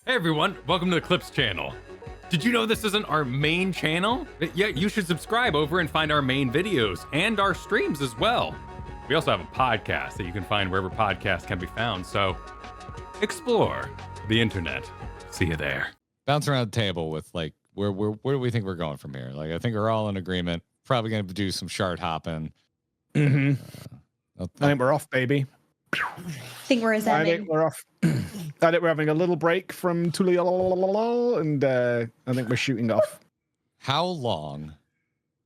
Hey everyone, welcome to the Clips channel. Did you know this isn't our main channel? Yeah, you should subscribe over and find our main videos and our streams as well. We also have a podcast that you can find wherever podcasts can be found, so explore the internet. See you there. Bounce around the table with like, where do we think we're going from here? Like, I think we're all in agreement. Probably going to do some shard hopping. I think we're off, baby. I think we're I think we're off. I think we're having a little break from Tuli, and I think we're shooting off. How long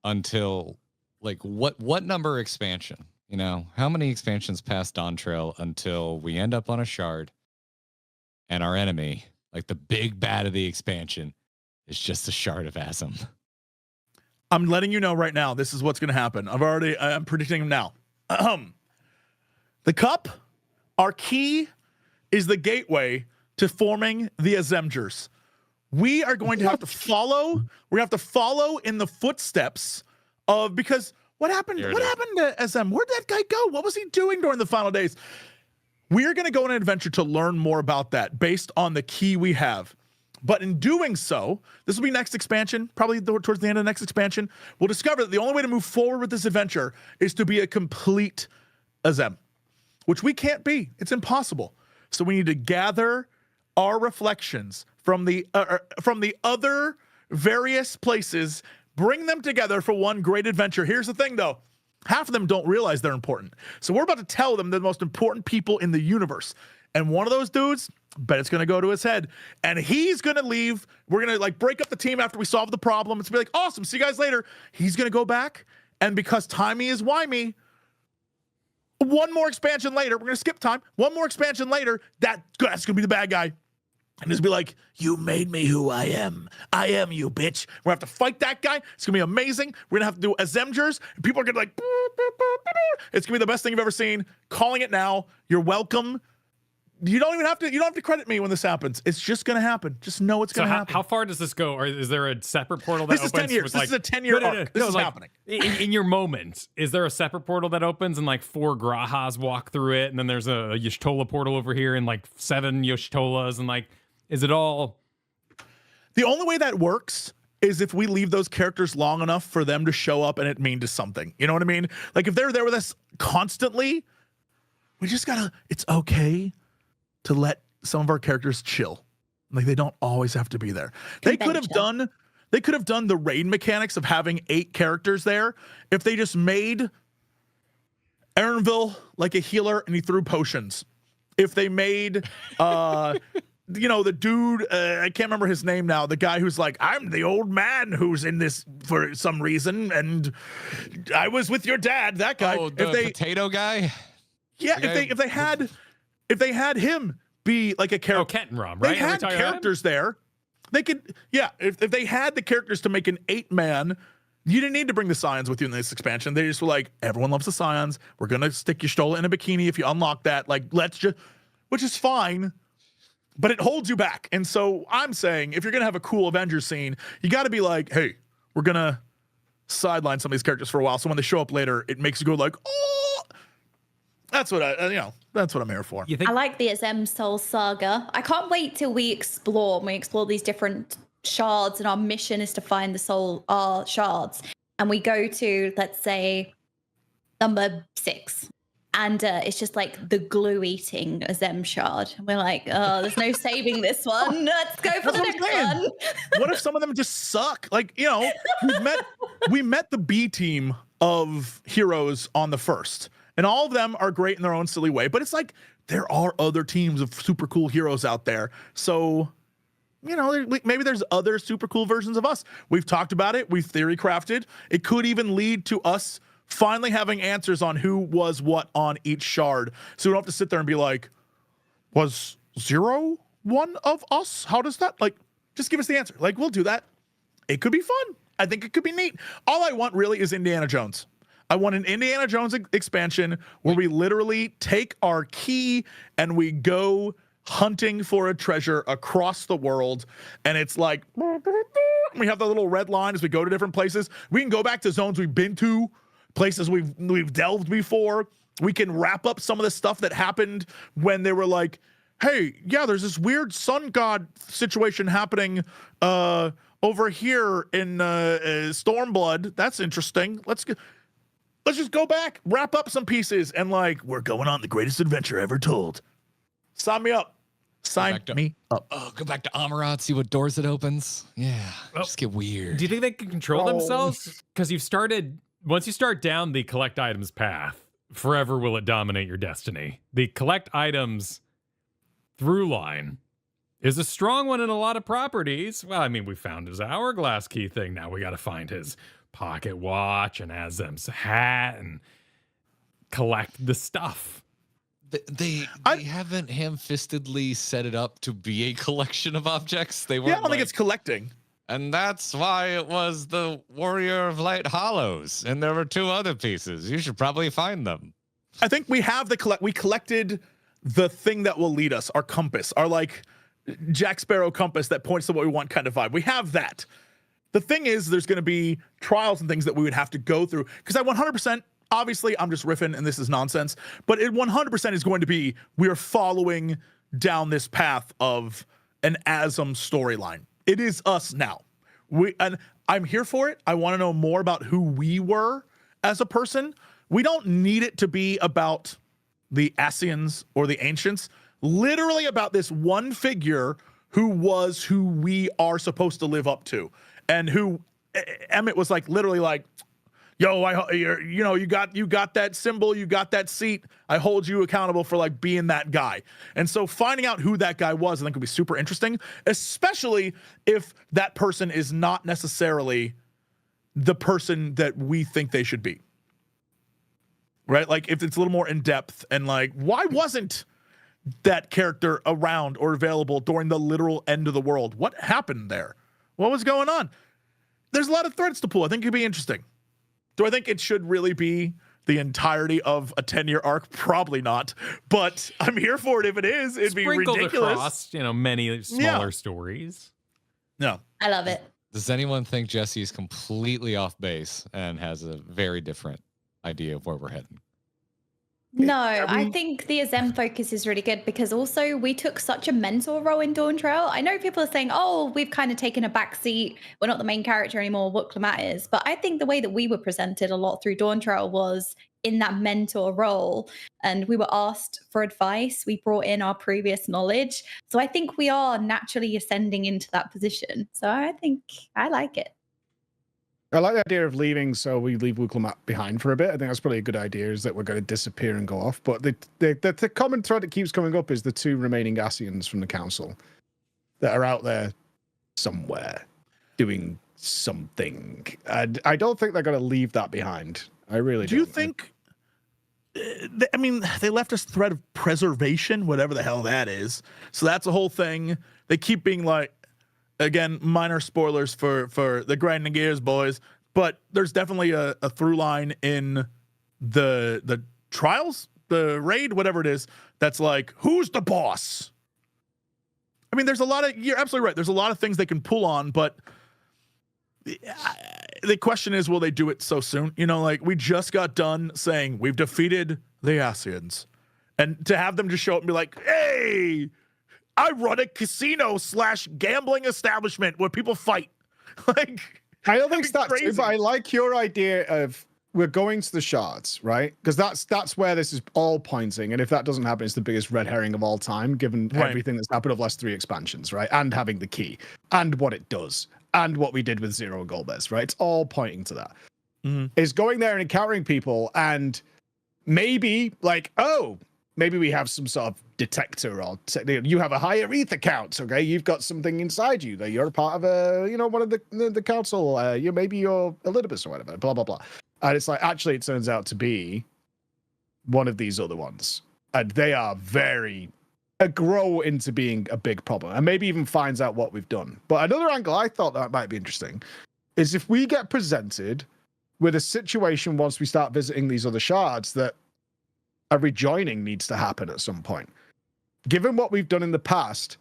until, like, what number expansion? You know, how many expansions past Dawn Trail until we end up on a shard and our enemy, like the big bad of the expansion, is just a shard of Asm? I'm letting you know right now, this is what's going to happen. I'm predicting them now. The cup, our key, is the gateway to forming the Azemgers. We are going to have to follow. We have to follow in the footsteps of, because what happened? What happened to SM? Where'd that guy go? What was he doing during the final days? We are going to go on an adventure to learn more about that based on the key we have. But in doing so, this will be next expansion, probably towards the end of the next expansion. We'll discover that the only way to move forward with this adventure is to be a complete Azem, which we can't be. It's impossible. So we need to gather our reflections from the other various places, bring them together for one great adventure. Here's the thing, though. Half of them don't realize they're important. So we're about to tell them the most important people in the universe. And one of those dudes, bet it's going to go to his head. And he's going to leave. We're going to like break up the team after we solve the problem. It's going to be like, awesome, see you guys later. He's going to go back. And because timey is wimey, one more expansion later, we're going to skip time. One more expansion later, that's going to be the bad guy. And just be like, you made me who I am. I am you, bitch. We're going to have to fight that guy. It's going to be amazing. We're going to have to do Azemgers. People are going to like, it's going to be the best thing you've ever seen. Calling it now. You're welcome. You don't have to credit me when this happens. It's just going to happen. Just know it's going to happen. How far does this go? Or is there a separate portal that This opens? is 10 years. This like, is a 10-year arc. This is like, happening. In your moment, is there a separate portal that opens and like 4 Grahas walk through it, and then there's a Y'shtola portal over here and like 7 Y'shtolas, and like, is it all? The only way that works is if we leave those characters long enough for them to show up and it mean to something. You know what I mean? Like if they're there with us constantly, we just gotta, it's okay to let some of our characters chill. Like they don't always have to be there. They could have done the raid mechanics of having 8 characters there if they just made Aaronville like a healer and he threw potions. If they made you know, the dude, I can't remember his name now, the guy who's like, I'm the old man who's in this for some reason, and I was with your dad, that guy. Oh, the potato guy? Yeah, if they had him be like a character. Oh, Kentenrom, right? They had characters there. They could, yeah, if they had the characters to make an 8-man, you didn't need to bring the Scions with you in this expansion. They just were like, everyone loves the Scions. We're going to stick Y'shtola in a bikini if you unlock that. Like, let's just, which is fine, but it holds you back. And so I'm saying, if you're going to have a cool Avengers scene, you got to be like, hey, we're going to sideline some of these characters for a while. So when they show up later, it makes you go like, oh, that's what that's what I'm here for. I like the Azem Soul Saga. I can't wait till we explore these different shards, and our mission is to find the soul shards. And we go to, let's say, number 6. And it's just like the glue-eating Azem shard. And we're like, oh, there's no saving this one. Let's go for the next one. What if some of them just suck? Like, you know, we met the B team of heroes on the first. And all of them are great in their own silly way. But it's like, there are other teams of super cool heroes out there. So, you know, maybe there's other super cool versions of us. We've talked about it. We've theory crafted. It could even lead to us finally having answers on who was what on each shard. So we don't have to sit there and be like, was 0 one of us? How does that, like, just give us the answer. Like, we'll do that. It could be fun. I think it could be neat. All I want really is Indiana Jones. I want an Indiana Jones expansion where we literally take our key and we go hunting for a treasure across the world. And it's like, we have the little red line as we go to different places. We can go back to zones we've been to, places we've delved before. We can wrap up some of the stuff that happened when they were like, hey, yeah, there's this weird sun god situation happening over here in Stormblood. That's interesting. Let's just go back, wrap up some pieces, and like, we're going on the greatest adventure ever told. Sign me up. Sign me up. Oh, go back to Amarat, see what doors it opens. Yeah, just get weird. Do you think they can control themselves? Because once you start down the collect items path, forever will it dominate your destiny. The collect items through line is a strong one in a lot of properties. Well, I mean, we found his hourglass key thing. Now we got to find his pocket watch and Azem's hat and collect the stuff. They haven't ham-fistedly set it up to be a collection of objects. They weren't. Yeah, I don't think it's collecting. And that's why it was the Warrior of Light Hollows. And there were 2 other pieces. You should probably find them. I think we have we collected the thing that will lead us, our compass, our like Jack Sparrow compass that points to what we want kind of vibe. We have that. The thing is, there's going to be trials and things that we would have to go through. Because I 100%, obviously, I'm just riffing and this is nonsense, but it 100% is going to be, we're following down this path of an Azem storyline. It is us now. And I'm here for it. I want to know more about who we were as a person. We don't need it to be about the Ascians or the Ancients. Literally about this one figure who was who we are supposed to live up to. And who Emmett was like, literally like, yo, you got that symbol, you got that seat. I hold you accountable for like being that guy. And so finding out who that guy was, I think would be super interesting, especially if that person is not necessarily the person that we think they should be. Right? Like if it's a little more in depth and like, why wasn't that character around or available during the literal end of the world? What happened there? What was going on? There's a lot of threads to pull. I think it'd be interesting. Do I think it should really be the entirety of a 10-year arc? Probably not. But I'm here for it if it is. It'd be ridiculous. Across, many smaller stories. No. I love it. Does anyone think Jesse's completely off base and has a very different idea of where we're heading? No, I think the Azem focus is really good because also we took such a mentor role in Dawn Trail. I know people are saying, oh, we've kind of taken a back seat. We're not the main character anymore, what Clemat is. But I think the way that we were presented a lot through Dawn Trail was in that mentor role. And we were asked for advice. We brought in our previous knowledge. So I think we are naturally ascending into that position. So I think I like it. I like the idea of leaving, so we leave Wuklemat behind for a bit. I think that's probably a good idea, is that we're going to disappear and go off. But the common thread that keeps coming up is the 2 remaining Ascians from the council that are out there somewhere doing something. And I don't think they're going to leave that behind. I really don't. Do you think... I mean, they left us thread of preservation, whatever the hell that is. So that's a whole thing. They keep being like, again, minor spoilers for the grinding gears, boys, but there's definitely a through line in the trials, the raid, whatever it is, that's like, who's the boss? I mean, there's a lot of, you're absolutely right, there's a lot of things they can pull on, but the question is, will they do it so soon? Like, we just got done saying we've defeated the Ascians, and to have them just show up and be like, hey, I run a casino/gambling establishment where people fight. Like, I don't think that's true, but I like your idea of we're going to the shards, right? Because that's where this is all pointing. And if that doesn't happen, it's the biggest red herring of all time, given everything that's happened over the last 3 expansions, right? And having the key, and what it does, and what we did with Zero Golbez, right? It's all pointing to that. Mm-hmm. Is going there and encountering people, and maybe like, oh, maybe we have some sort of detector, or you have a higher ether count. Okay, you've got something inside you that you're a part of one of the council. Maybe you're Elidibus or whatever. Blah blah blah. And it's like, actually, it turns out to be one of these other ones, and they are grow into being a big problem, and maybe even finds out what we've done. But another angle I thought that might be interesting is if we get presented with a situation once we start visiting these other shards that a rejoining needs to happen at some point. Given what we've done in the past,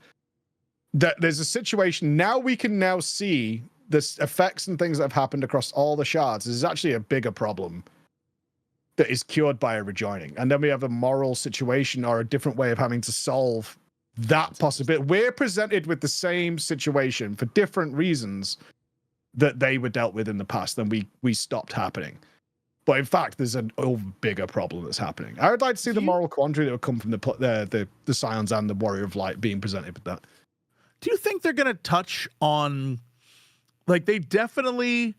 that there's a situation now, we can now see the effects and things that have happened across all the shards. There's actually a bigger problem that is cured by a rejoining. And then we have a moral situation or a different way of having to solve that possibility. We're presented with the same situation for different reasons that they were dealt with in the past, then we stopped happening. But in fact, there's a bigger problem that's happening. I would like to see the moral quandary that would come from the Scions and the Warrior of Light being presented with that. Do you think they're gonna touch on, like, they definitely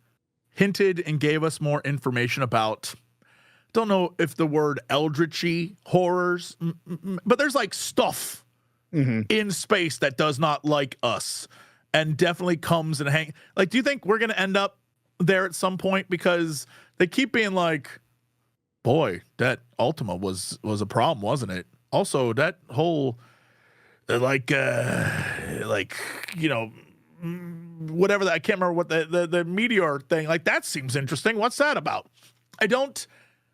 hinted and gave us more information about, don't know if the word eldritchy horrors, but there's like stuff in space that does not like us and definitely comes and hang. Like, do you think we're gonna end up there at some point? Because they keep being like, boy, that Ultima was a problem, wasn't it? Also, that whole like you know, whatever that, I can't remember what the meteor thing, like, that seems interesting. What's that about? I don't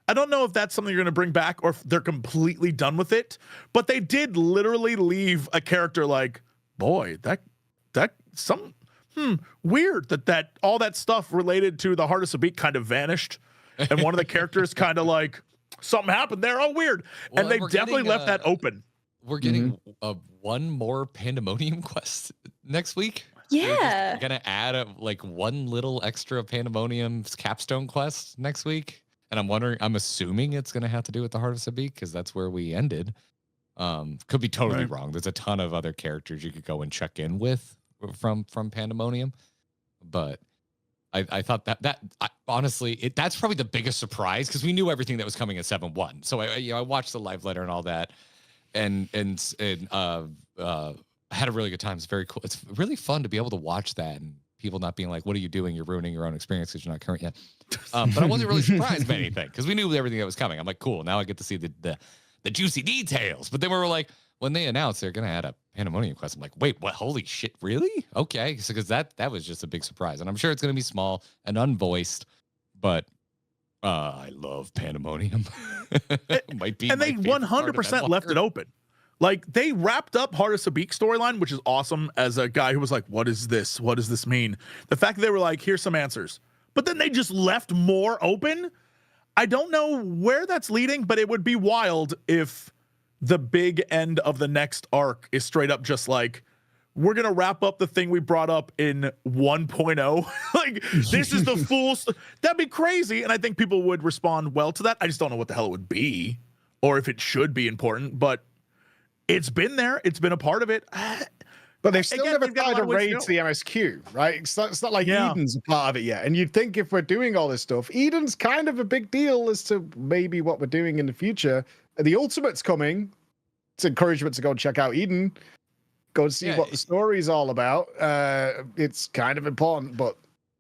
know if that's something you're going to bring back or if they're completely done with it, but they did literally leave a character like, boy, that some weird that all that stuff related to the hardest to beat kind of vanished, and one of the characters kind of like, something happened there, oh weird. Well, and they definitely left that open. We're getting one more Pandemonium quest next week. Yeah. We're gonna add one little extra Pandemonium capstone quest next week. And I'm assuming it's gonna have to do with the Hardest to Beat, because that's where we ended. Could be totally wrong. There's a ton of other characters you could go and check in with from Pandemonium. But I thought that honestly, that's probably the biggest surprise, because we knew everything that was coming at 7-1. So I watched the live letter and all that, and I had a really good time. It's very cool. It's really fun to be able to watch that and people not being like, what are you doing? You're ruining your own experience because you're not current yet. But I wasn't really surprised by anything, because we knew everything that was coming. I'm like, cool, now I get to see the juicy details. But then we were like, when they announced they're going to add a Pandemonium quest, I'm like, wait, what? Holy shit, really? Okay. So, because that was just a big surprise. And I'm sure it's going to be small and unvoiced, but I love Pandemonium. Might be. And they 100% left it open. Like, they wrapped up Hardest to Beat storyline, which is awesome, as a guy who was like, what is this? What does this mean? The fact that they were like, here's some answers. But then they just left more open. I don't know where that's leading, but it would be wild if the big end of the next arc is straight up just like, we're going to wrap up the thing we brought up in 1.0. Like, this is the full... That'd be crazy. And I think people would respond well to that. I just don't know what the hell it would be, or if it should be important, but it's been there. It's been a part of it. But they've still never tried to raid to the MSQ, right? It's not like Eden's a part of it yet. And you'd think if we're doing all this stuff, Eden's kind of a big deal as to maybe what we're doing in the future. The Ultimate's coming. It's encouragement to go and check out Eden. Go and see what the story's all about. It's kind of important, but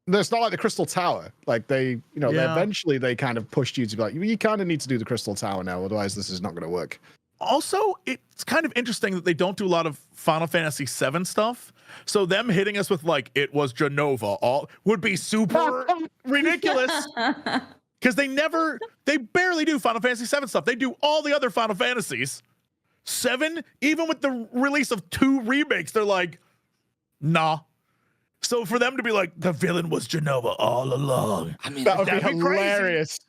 it's not like the Crystal Tower. Like, they eventually they kind of pushed you to be like, you kind of need to do the Crystal Tower now, otherwise this is not going to work. Also, it's kind of interesting that they don't do a lot of Final Fantasy VII stuff. So them hitting us with like, it was Genova, all would be super ridiculous. Because they barely do Final Fantasy VII stuff. They do all the other Final Fantasies. 7, even with the release of 2 remakes, they're like, nah. So for them to be like, the villain was Genova all along. I mean, that would be hilarious. Crazy.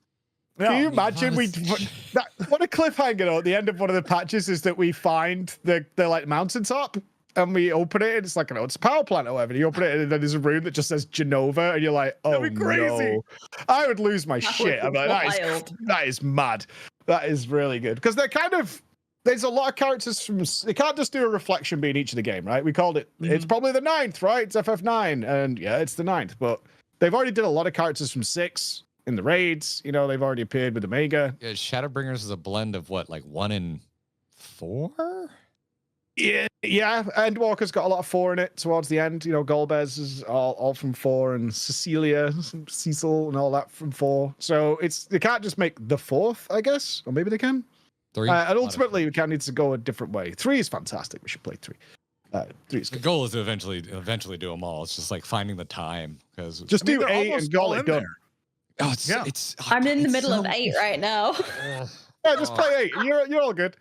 Can you imagine what a cliffhanger at the end of one of the patches is that we find the like mountaintop and we open it and it's like, it's a power plant or whatever. And you open it and then there's a room that just says Genova and you're like, oh no. I would lose my shit. I'm like, that is mad. That is really good. Because there's a lot of characters from, they can't just do a reflection being each of the game, right? We called it, it's probably the 9th, right? It's FF9. And yeah, it's the 9th, but they've already did a lot of characters from 6. In the raids, they've already appeared with Omega. Yeah, Shadowbringers is a blend of what, like 1 and 4? Yeah. Endwalker's got a lot of 4 in it towards the end. Golbez is all from 4, and Cecil and all that from 4. So they can't just make the 4th, I guess, or maybe they can. 3. And ultimately, we kind of need to go a different way. 3 is fantastic. We should play 3. 3 is good. The goal is to eventually do them all. It's just like finding the time, because just do 8 and call it done. Oh, I'm in the middle of 8 right now. Yeah, just play 8. You're all good.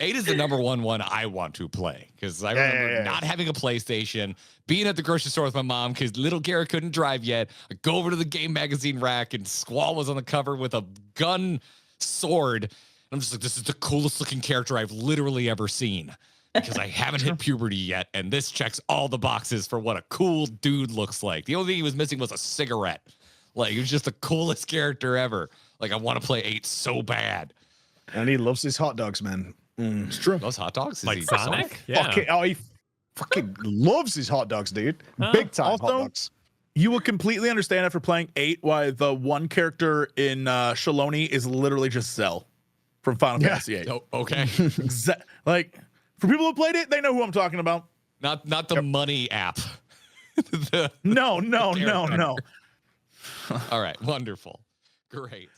8 is the number one I want to play, because I remember not having a PlayStation, being at the grocery store with my mom because little Garrett couldn't drive yet. I go over to the game magazine rack and Squall was on the cover with a gun sword. I'm just like, this is the coolest looking character I've literally ever seen. because I haven't hit puberty yet, and this checks all the boxes for what a cool dude looks like. The only thing he was missing was a cigarette. Like, he was just the coolest character ever. Like, I want to play 8 so bad. And he loves his hot dogs, man. It's true. Those hot dogs? Is Like he Sonic? soft? Yeah. He fucking loves his hot dogs, dude. Huh. Big time Also, hot dogs. You will completely understand after playing 8 why the one character in Shaloni is literally just Zell from Final Fantasy 8. Oh, okay. Like, for people who played it, they know who I'm talking about. Not the money app. No. All right, wonderful. Great.